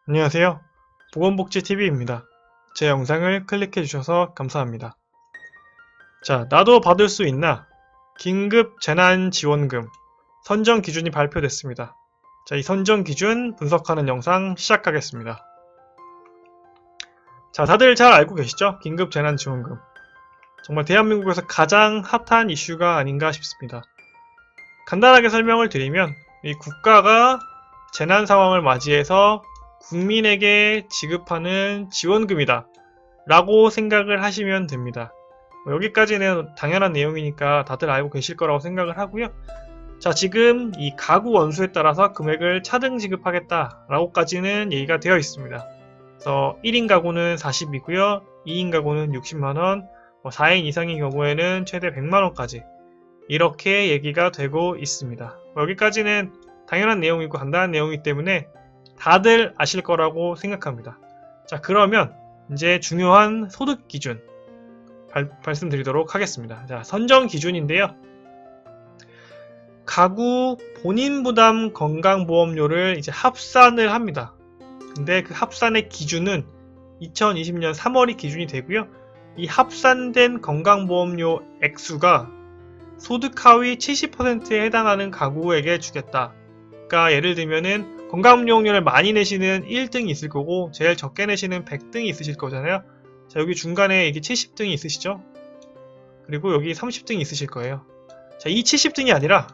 안녕하세요. 보건복지TV입니다. 제 영상을 클릭해주셔서 감사합니다. 자, 나도 받을 수 있나? 긴급재난지원금 선정 기준이 발표됐습니다. 자, 이 선정 기준 분석하는 영상 시작하겠습니다. 자, 다들 잘 알고 계시죠? 긴급재난지원금. 정말 대한민국에서 가장 핫한 이슈가 아닌가 싶습니다. 간단하게 설명을 드리면 이 국가가 재난 상황을 맞이해서 국민에게 지급하는 지원금이다 라고 생각을 하시면 됩니다. 여기까지는 당연한 내용이니까 다들 알고 계실 거라고 생각을 하고요. 자, 지금 이 가구 원수에 따라서 금액을 차등 지급하겠다 라고까지는 얘기가 되어 있습니다. 그래서 1인 가구는 40이고요 2인 가구는 60만원, 4인 이상인 경우에는 최대 100만원까지 이렇게 얘기가 되고 있습니다. 여기까지는 당연한 내용이고 간단한 내용이기 때문에 다들 아실 거라고 생각합니다. 자, 그러면 이제 중요한 소득 기준 말씀드리도록 하겠습니다. 자, 선정 기준인데요. 가구 본인 부담 건강보험료를 이제 합산을 합니다. 근데 그 합산의 기준은 2020년 3월이 기준이 되고요. 이 합산된 건강보험료 액수가 소득 하위 70%에 해당하는 가구에게 주겠다. 그러니까 예를 들면은 건강보험료를 많이 내시는 1등이 있을 거고 제일 적게 내시는 100등이 있으실 거잖아요. 자, 여기 중간에 이게 70등이 있으시죠? 그리고 여기 30등이 있으실 거예요. 자, 이 70등이 아니라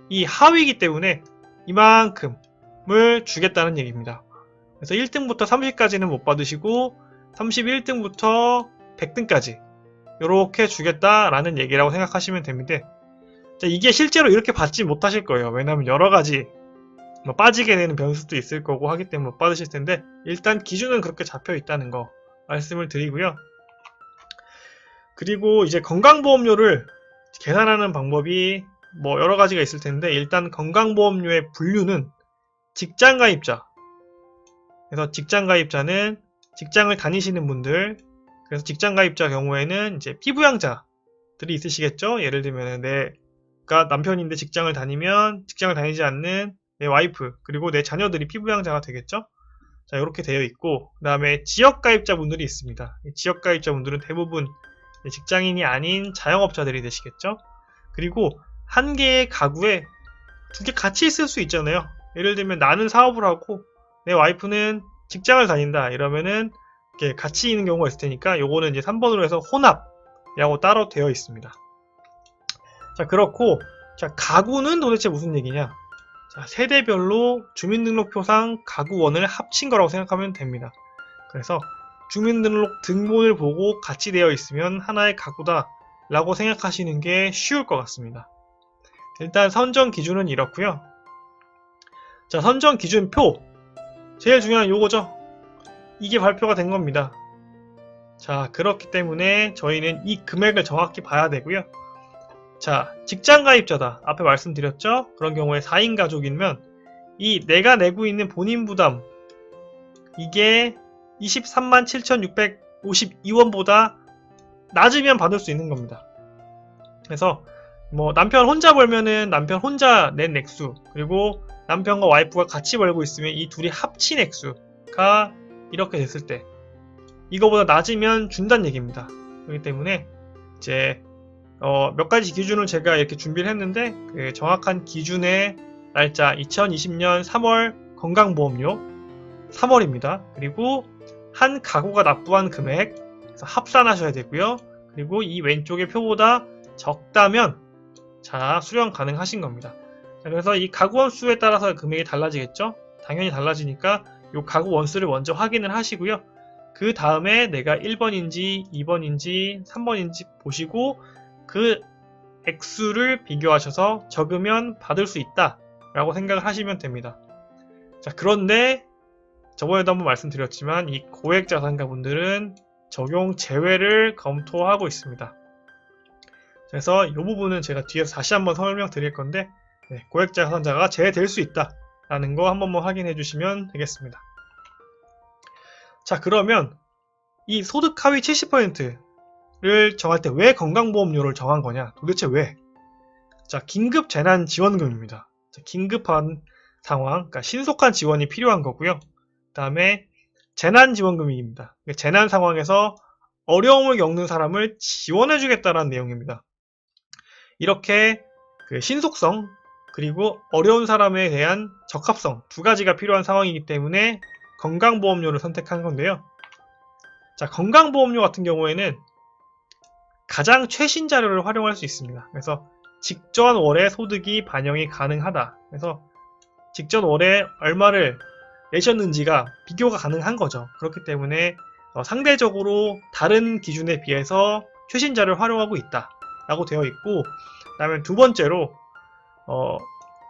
이 하위이기 때문에 이만큼을 주겠다는 얘기입니다. 그래서 1등부터 30까지는 못 받으시고 31등부터 100등까지 이렇게 주겠다라는 얘기라고 생각하시면 됩니다. 자, 이게 실제로 이렇게 받지 못하실 거예요. 왜냐하면 여러가지 빠지게 되는 변수도 있을 거고 하기 때문에 못 받으실 텐데 일단 기준은 그렇게 잡혀 있다는 거 말씀을 드리고요. 그리고 이제 건강보험료를 계산하는 방법이 여러 가지가 있을 텐데 일단 건강보험료의 분류는 직장가입자. 그래서 직장가입자는 직장을 다니시는 분들, 그래서 직장가입자 경우에는 이제 피부양자들이 있으시겠죠. 예를 들면 내가 남편인데 직장을 다니면 직장을 다니지 않는 내 와이프 그리고 내 자녀들이 피부양자가 되겠죠. 자, 이렇게 되어 있고 그 다음에 지역가입자분들이 있습니다. 지역가입자분들은 대부분 직장인이 아닌 자영업자들이 되시겠죠. 그리고 한 개의 가구에 두 개 같이 있을 수 있잖아요. 예를 들면 나는 사업을 하고 내 와이프는 직장을 다닌다 이러면은 이렇게 같이 있는 경우가 있을 테니까 요거는 이제 3번으로 해서 혼합이라고 따로 되어 있습니다. 자, 그렇고 자, 가구는 도대체 무슨 얘기냐? 자, 세대별로 주민등록표상 가구원을 합친 거라고 생각하면 됩니다. 그래서 주민등록 등본을 보고 같이 되어 있으면 하나의 가구다 라고 생각하시는 게 쉬울 것 같습니다. 일단 선정 기준은 이렇고요. 자, 선정 기준표 제일 중요한 요거죠. 이게 발표가 된 겁니다. 자, 그렇기 때문에 저희는 이 금액을 정확히 봐야 되고요. 자, 직장가입자다. 앞에 말씀드렸죠? 그런 경우에 4인 가족이면 이 내가 내고 있는 본인 부담 이게 23만 7,652원보다 낮으면 받을 수 있는 겁니다. 그래서 남편 혼자 벌면은 남편 혼자 낸 액수 그리고 남편과 와이프가 같이 벌고 있으면 이 둘이 합친 액수가 이렇게 됐을 때 이거보다 낮으면 준다는 얘기입니다. 그렇기 때문에 이제 몇 가지 기준을 제가 이렇게 준비를 했는데 그 정확한 기준의 날짜 2020년 3월 건강보험료 3월입니다. 그리고 한 가구가 납부한 금액 합산하셔야 되고요. 그리고 이 왼쪽의 표보다 적다면 자, 수령 가능하신 겁니다. 자, 그래서 이 가구 원수에 따라서 금액이 달라지겠죠? 당연히 달라지니까 이 가구 원수를 먼저 확인을 하시고요. 그 다음에 내가 1번인지 2번인지 3번인지 보시고 그 액수를 비교하셔서 적으면 받을 수 있다 라고 생각을 하시면 됩니다. 자, 그런데 저번에도 한번 말씀드렸지만 이 고액자산가분들은 적용 제외를 검토하고 있습니다. 그래서 이 부분은 제가 뒤에서 다시 한번 설명드릴 건데 고액자산자가 제외될 수 있다 라는 거 한 번만 확인해 주시면 되겠습니다. 자, 그러면 이 소득 하위 70%를 정할 때 왜 건강보험료를 정한 거냐? 도대체 왜? 자, 긴급재난지원금입니다. 자, 긴급한 상황, 그러니까 신속한 지원이 필요한 거고요. 그 다음에 재난지원금입니다. 재난 상황에서 어려움을 겪는 사람을 지원해주겠다는 내용입니다. 이렇게 그 신속성 그리고 어려운 사람에 대한 적합성 두 가지가 필요한 상황이기 때문에 건강보험료를 선택한 건데요. 자, 건강보험료 같은 경우에는 가장 최신 자료를 활용할 수 있습니다. 그래서 직전 월의 소득이 반영이 가능하다. 그래서 직전 월에 얼마를 내셨는지가 비교가 가능한 거죠. 그렇기 때문에 상대적으로 다른 기준에 비해서 최신 자료를 활용하고 있다 라고 되어 있고, 그 다음에 두 번째로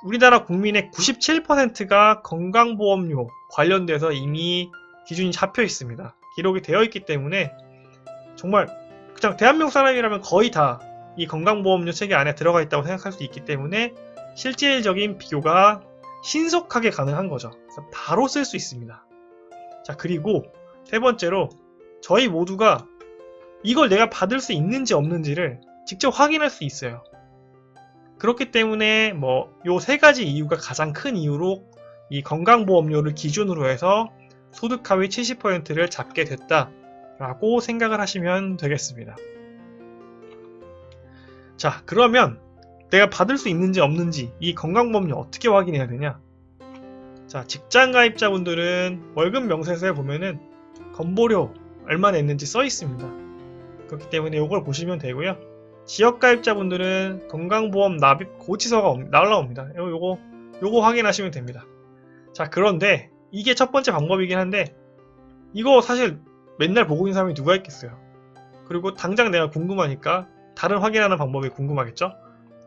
우리나라 국민의 97%가 건강보험료 관련돼서 이미 기준이 잡혀 있습니다. 기록이 되어 있기 때문에 정말 그냥 대한민국 사람이라면 거의 다 이 건강보험료 체계 안에 들어가 있다고 생각할 수 있기 때문에 실질적인 비교가 신속하게 가능한 거죠. 그래서 바로 쓸 수 있습니다. 자, 그리고 세 번째로 저희 모두가 이걸 내가 받을 수 있는지 없는지를 직접 확인할 수 있어요. 그렇기 때문에 요 세 가지 이유가 가장 큰 이유로 이 건강보험료를 기준으로 해서 소득 하위 70%를 잡게 됐다라고 생각을 하시면 되겠습니다. 자, 그러면 내가 받을 수 있는지 없는지 이 건강보험료 어떻게 확인해야 되냐? 자, 직장가입자분들은 월급 명세서에 보면은 건보료 얼마 냈는지 써 있습니다. 그렇기 때문에 이걸 보시면 되고요. 지역가입자분들은 건강보험 납입 고지서가 날라옵니다. 요거 확인하시면 됩니다. 자, 그런데 이게 첫 번째 방법이긴 한데 이거 사실 맨날 보고 있는 사람이 누가 있겠어요. 그리고 당장 내가 궁금하니까 다른 확인하는 방법이 궁금하겠죠?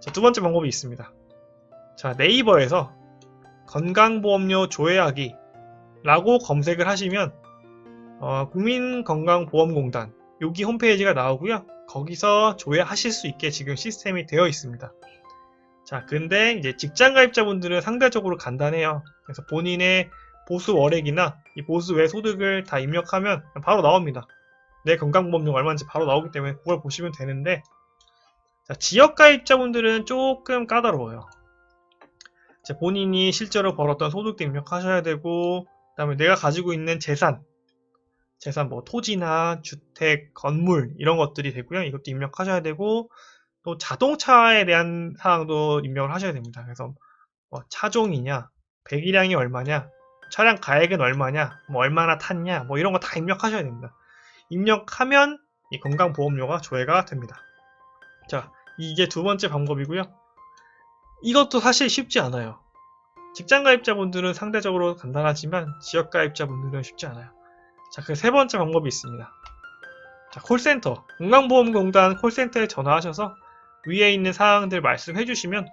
자, 두 번째 방법이 있습니다. 자, 네이버에서 건강보험료 조회하기 라고 검색을 하시면 국민건강보험공단 여기 홈페이지가 나오고요. 거기서 조회하실 수 있게 지금 시스템이 되어 있습니다. 자, 근데 이제 직장가입자분들은 상대적으로 간단해요. 그래서 본인의 보수 월액이나 이 보수 외 소득을 다 입력하면 바로 나옵니다. 내 건강보험료가 얼마인지 바로 나오기 때문에 그걸 보시면 되는데, 자, 지역가입자분들은 조금 까다로워요. 본인이 실제로 벌었던 소득도 입력하셔야 되고, 그 다음에 내가 가지고 있는 재산 토지나 주택, 건물 이런 것들이 되고요. 이것도 입력하셔야 되고, 또 자동차에 대한 사항도 입력을 하셔야 됩니다. 그래서 차종이냐, 배기량이 얼마냐, 차량 가액은 얼마냐, 얼마나 탔냐, 이런 거 다 입력하셔야 됩니다. 입력하면 이 건강보험료가 조회가 됩니다. 자, 이게 두 번째 방법이고요. 이것도 사실 쉽지 않아요. 직장가입자분들은 상대적으로 간단하지만 지역가입자분들은 쉽지 않아요. 자, 그 세 번째 방법이 있습니다. 자, 콜센터, 건강보험공단 콜센터에 전화하셔서 위에 있는 사항들 말씀해 주시면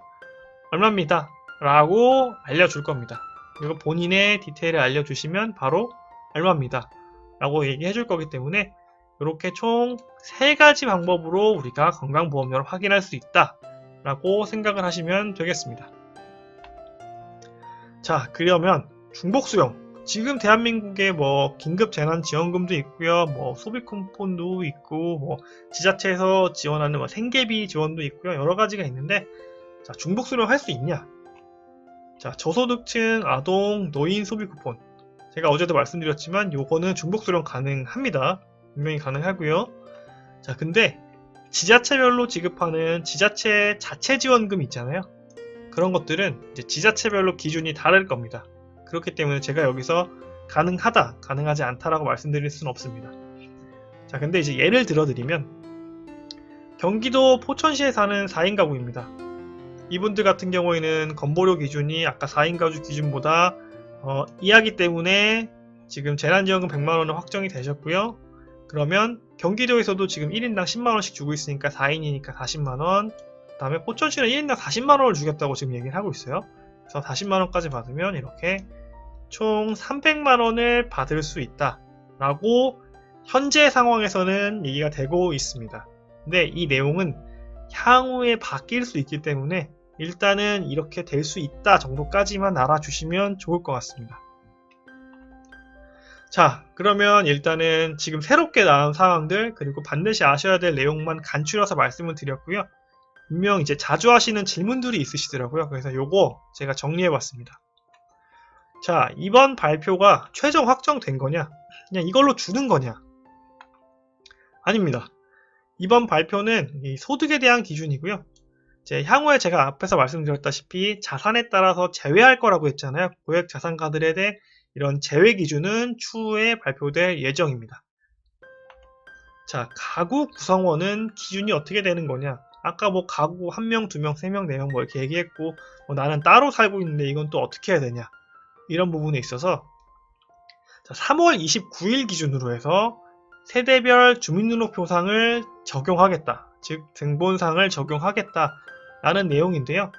얼마입니다 라고 알려줄 겁니다. 그리고 본인의 디테일을 알려주시면 바로 얼마입니다 라고 얘기해 줄 거기 때문에 이렇게 총 3가지 방법으로 우리가 건강보험료를 확인할 수 있다 라고 생각을 하시면 되겠습니다. 자, 그러면 중복수령, 지금 대한민국에 긴급재난지원금도 있고요, 소비쿠폰도 있고, 지자체에서 지원하는 생계비 지원도 있고요, 여러 가지가 있는데, 자, 중복수령 할 수 있냐? 자, 저소득층, 아동, 노인 소비쿠폰. 제가 어제도 말씀드렸지만, 요거는 중복수령 가능합니다. 분명히 가능하고요. 자, 근데 지자체별로 지급하는 지자체 자체 지원금 있잖아요. 그런 것들은 이제 지자체별로 기준이 다를 겁니다. 그렇기 때문에 제가 여기서 가능하다, 가능하지 않다라고 말씀드릴 수는 없습니다. 자, 근데 이제 예를 들어드리면 경기도 포천시에 사는 4인 가구입니다. 이분들 같은 경우에는 건보료 기준이 아까 4인 가구 기준보다 이하기 때문에 지금 재난지원금 100만원은 확정이 되셨고요. 그러면 경기도에서도 지금 1인당 10만원씩 주고 있으니까 4인이니까 40만원, 그 다음에 포천시는 1인당 40만원을 주겠다고 지금 얘기를 하고 있어요. 그래서 40만원까지 받으면 이렇게 총 300만원을 받을 수 있다 라고 현재 상황에서는 얘기가 되고 있습니다. 근데 이 내용은 향후에 바뀔 수 있기 때문에 일단은 이렇게 될 수 있다 정도까지만 알아주시면 좋을 것 같습니다. 자, 그러면 일단은 지금 새롭게 나온 사항들 그리고 반드시 아셔야 될 내용만 간추려서 말씀을 드렸고요. 분명 이제 자주 하시는 질문들이 있으시더라고요. 그래서 요거 제가 정리해봤습니다. 자, 이번 발표가 최종 확정된 거냐? 그냥 이걸로 주는 거냐? 아닙니다. 이번 발표는 이 소득에 대한 기준이고요. 향후에 제가 앞에서 말씀드렸다시피 자산에 따라서 제외할 거라고 했잖아요. 고액 자산가들에 대해 이런 제외 기준은 추후에 발표될 예정입니다. 자, 가구 구성원은 기준이 어떻게 되는 거냐? 아까 뭐 가구 1명, 2명, 3명, 4명 뭐 이렇게 얘기했고 나는 따로 살고 있는데 이건 또 어떻게 해야 되냐? 이런 부분에 있어서 자, 3월 29일 기준으로 해서 세대별 주민등록표상을 적용하겠다. 즉 등본상을 적용하겠다라는 내용인데요.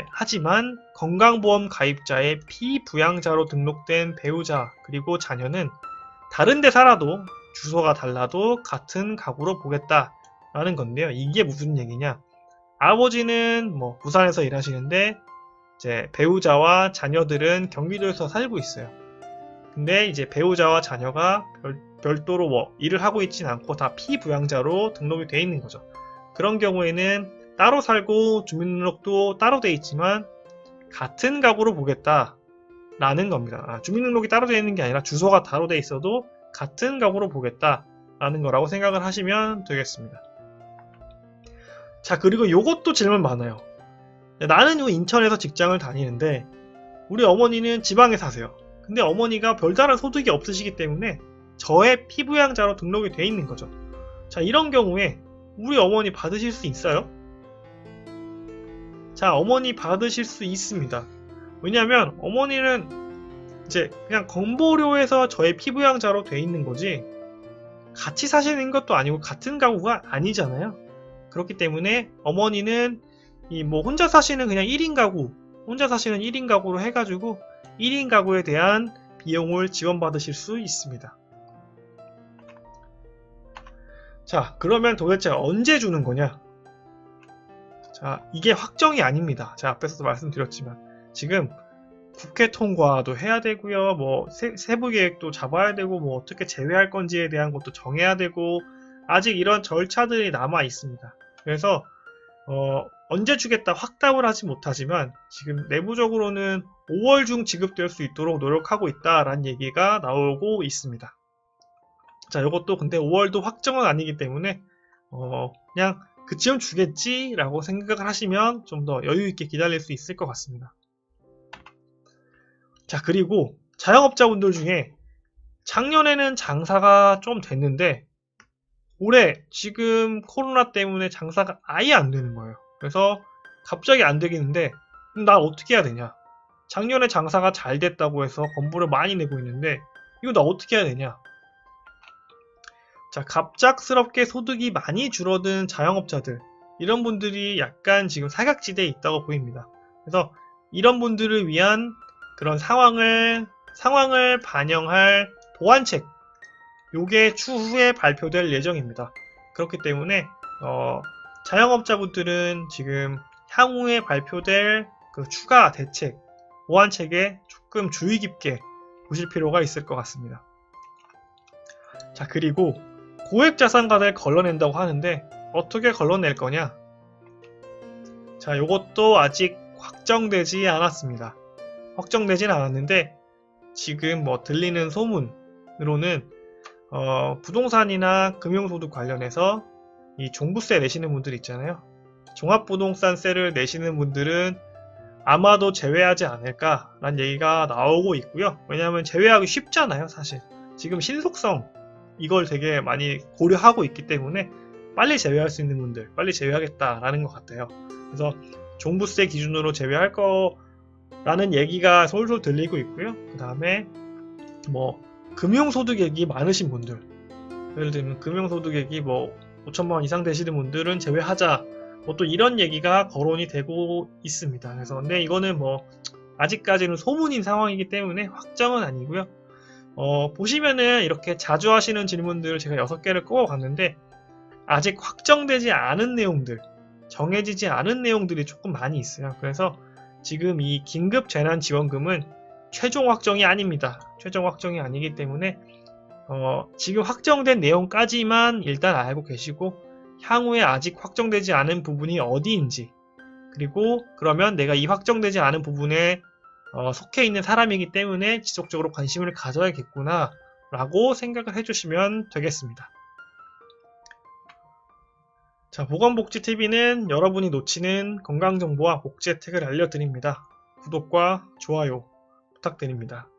하지만 건강보험 가입자의 피부양자로 등록된 배우자 그리고 자녀는 다른 데 살아도 주소가 달라도 같은 가구로 보겠다라는 건데요. 이게 무슨 얘기냐? 아버지는 뭐 부산에서 일하시는데 배우자와 자녀들은 경기도에서 살고 있어요. 근데 배우자와 자녀가 별도로 뭐 일을 하고 있진 않고 다 피부양자로 등록이 돼 있는 거죠. 그런 경우에는 따로 살고 주민등록도 따로 돼 있지만 같은 가구로 보겠다라는 겁니다. 주민등록이 따로 돼 있는 게 아니라 주소가 따로 돼 있어도 같은 가구로 보겠다라는 거라고 생각을 하시면 되겠습니다. 자, 그리고 요것도 질문 많아요. 나는 인천에서 직장을 다니는데 우리 어머니는 지방에 사세요. 근데 어머니가 별다른 소득이 없으시기 때문에 저의 피부양자로 등록이 돼 있는 거죠. 자, 이런 경우에 우리 어머니 받으실 수 있어요? 자, 어머니 받으실 수 있습니다. 왜냐하면 어머니는 그냥 건보료에서 저의 피부양자로 돼 있는 거지 같이 사시는 것도 아니고 같은 가구가 아니잖아요. 그렇기 때문에 어머니는 혼자 사시는 그냥 1인 가구, 혼자 사시는 1인 가구로 해가지고 1인 가구에 대한 비용을 지원받으실 수 있습니다. 자, 그러면 도대체 언제 주는 거냐? 자, 이게 확정이 아닙니다. 제가 앞에서도 말씀드렸지만 지금 국회 통과도 해야 되고요. 뭐 세부 계획도 잡아야 되고 뭐 어떻게 제외할 건지에 대한 것도 정해야 되고 아직 이런 절차들이 남아 있습니다. 그래서 언제 주겠다 확답을 하지 못하지만 지금 내부적으로는 5월 중 지급될 수 있도록 노력하고 있다라는 얘기가 나오고 있습니다. 자, 이것도 근데 5월도 확정은 아니기 때문에 그냥 그쯤 주겠지라고 생각을 하시면 좀 더 여유 있게 기다릴 수 있을 것 같습니다. 자, 그리고 자영업자분들 중에 작년에는 장사가 좀 됐는데 올해 지금 코로나 때문에 장사가 아예 안 되는 거예요. 그래서 갑자기 안 되겠는데 나 어떻게 해야 되냐? 작년에 장사가 잘 됐다고 해서 건보를 많이 내고 있는데 이거 나 어떻게 해야 되냐? 자, 갑작스럽게 소득이 많이 줄어든 자영업자들 이런 분들이 약간 지금 사각지대에 있다고 보입니다. 그래서 이런 분들을 위한 그런 상황을 반영할 보완책 요게 추후에 발표될 예정입니다. 그렇기 때문에 자영업자분들은 지금 향후에 발표될 그 추가 대책, 보완책에 조금 주의 깊게 보실 필요가 있을 것 같습니다. 자, 그리고 고액자산가를 걸러낸다고 하는데 어떻게 걸러낼 거냐? 자, 요것도 아직 확정되지 않았습니다. 확정되진 않았는데 지금 뭐 들리는 소문으로는 부동산이나 금융소득 관련해서 이 종부세 내시는 분들 있잖아요. 종합부동산세를 내시는 분들은 아마도 제외하지 않을까라는 얘기가 나오고 있고요. 왜냐하면 제외하기 쉽잖아요, 사실. 지금 신속성 이걸 되게 많이 고려하고 있기 때문에 빨리 제외할 수 있는 분들 빨리 제외하겠다라는 것 같아요. 그래서 종부세 기준으로 제외할 거라는 얘기가 솔솔 들리고 있고요. 그 다음에 뭐 금융소득액이 많으신 분들, 예를 들면 금융소득액이 뭐 5천만원 이상 되시는 분들은 제외하자, 뭐 또 이런 얘기가 거론이 되고 있습니다. 그래서 근데 이거는 뭐 아직까지는 소문인 상황이기 때문에 확정은 아니고요. 보시면은 이렇게 자주 하시는 질문들을 제가 6개를 꼽아봤는데 아직 확정되지 않은 내용들, 정해지지 않은 내용들이 조금 많이 있어요. 그래서 지금 이 긴급재난지원금은 최종 확정이 아닙니다. 최종 확정이 아니기 때문에 지금 확정된 내용까지만 일단 알고 계시고 향후에 아직 확정되지 않은 부분이 어디인지, 그리고 그러면 내가 이 확정되지 않은 부분에 속해 있는 사람이기 때문에 지속적으로 관심을 가져야겠구나 라고 생각을 해주시면 되겠습니다. 자, 보건복지TV는 여러분이 놓치는 건강정보와 복지 혜택을 알려드립니다. 구독과 좋아요 부탁드립니다.